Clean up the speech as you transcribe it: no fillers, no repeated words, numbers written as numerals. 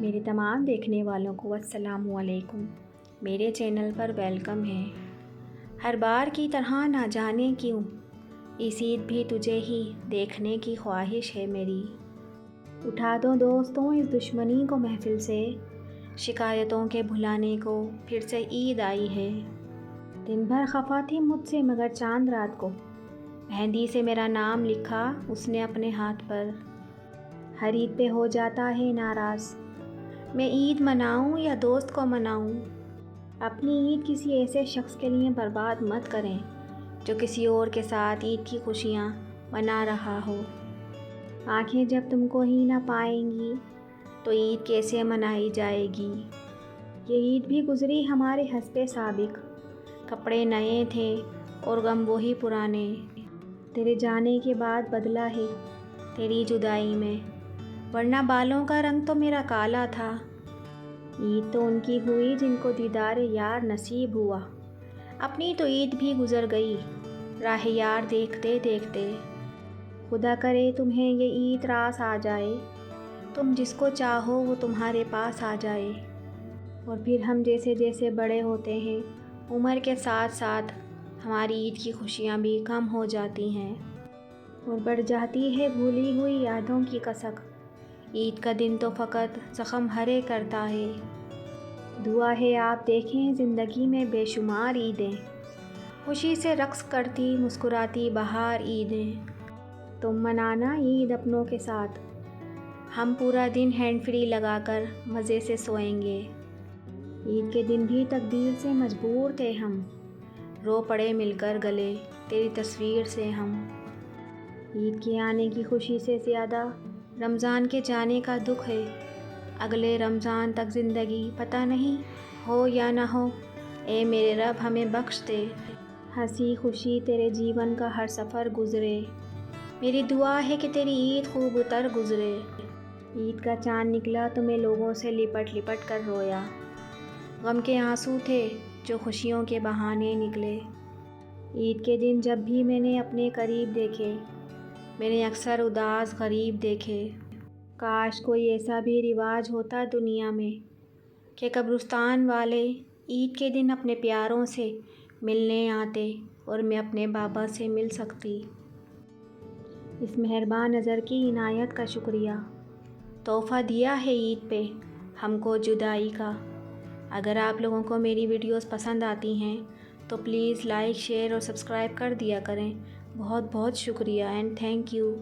میرے تمام دیکھنے والوں کو السلام علیکم، میرے چینل پر ویلکم ہے۔ ہر بار کی طرح نہ جانے کیوں اس عید بھی تجھے ہی دیکھنے کی خواہش ہے میری۔ اٹھا دو دوستوں اس دشمنی کو محفل سے، شکایتوں کے بھلانے کو پھر سے عید آئی ہے۔ دن بھر خفا تھی مجھ سے مگر چاند رات کو مہندی سے میرا نام لکھا اس نے اپنے ہاتھ پر۔ ہر عید پہ ہو جاتا ہے ناراض، میں عید مناؤں یا دوست کو مناؤں۔ اپنی عید کسی ایسے شخص کے لیے برباد مت کریں جو کسی اور کے ساتھ عید کی خوشیاں منا رہا ہو۔ آنکھیں جب تم کو ہی نہ پائیں گی تو عید کیسے منائی جائے گی۔ یہ عید بھی گزری ہمارے حسب سابق، کپڑے نئے تھے اور غم وہی پرانے۔ تیرے جانے کے بعد بدلا ہے تیری جدائی میں، ورنہ بالوں کا رنگ تو میرا کالا تھا۔ عید تو ان کی ہوئی جن کو دیدار یار نصیب ہوا، اپنی تو عید بھی گزر گئی راہ یار دیکھتے دیکھتے۔ خدا کرے تمہیں یہ عید راس آ جائے، تم جس کو چاہو وہ تمہارے پاس آ جائے۔ اور پھر ہم جیسے جیسے بڑے ہوتے ہیں عمر کے ساتھ ساتھ ہماری عید کی خوشیاں بھی کم ہو جاتی ہیں اور بڑھ جاتی ہے بھولی ہوئی یادوں کی کسک۔ عید کا دن تو فقط زخم ہرے کرتا ہے۔ دعا ہے آپ دیکھیں زندگی میں بے شمار عیدیں، خوشی سے رقص کرتی مسکراتی بہار عیدیں۔ تم منانا عید اپنوں کے ساتھ، ہم پورا دن ہینڈ فری لگا کر مزے سے سوئیں گے۔ عید کے دن بھی تقدیر سے مجبور تھے ہم، رو پڑے مل کر گلے تیری تصویر سے ہم۔ عید کے آنے کی خوشی سے زیادہ رمضان کے جانے کا دکھ ہے۔ اگلے رمضان تک زندگی پتہ نہیں ہو یا نہ ہو، اے میرے رب ہمیں بخش دے۔ ہنسی خوشی تیرے جیون کا ہر سفر گزرے، میری دعا ہے کہ تیری عید خوب اتر گزرے۔ عید کا چاند نکلا تو میں لوگوں سے لپٹ لپٹ کر رویا، غم کے آنسو تھے جو خوشیوں کے بہانے نکلے۔ عید کے دن جب بھی میں نے اپنے قریب دیکھے، میں نے اکثر اداس غریب دیکھے۔ کاش کوئی ایسا بھی رواج ہوتا دنیا میں کہ قبرستان والے عید کے دن اپنے پیاروں سے ملنے آتے اور میں اپنے بابا سے مل سکتی۔ اس مہربان نظر کی عنایت کا شکریہ، تحفہ دیا ہے عید پہ ہم کو جدائی کا۔ اگر آپ لوگوں کو میری ویڈیوز پسند آتی ہیں تو پلیز لائک شیئر اور سبسکرائب کر دیا کریں۔ بہت بہت شکریہ اینڈ تھینک یو۔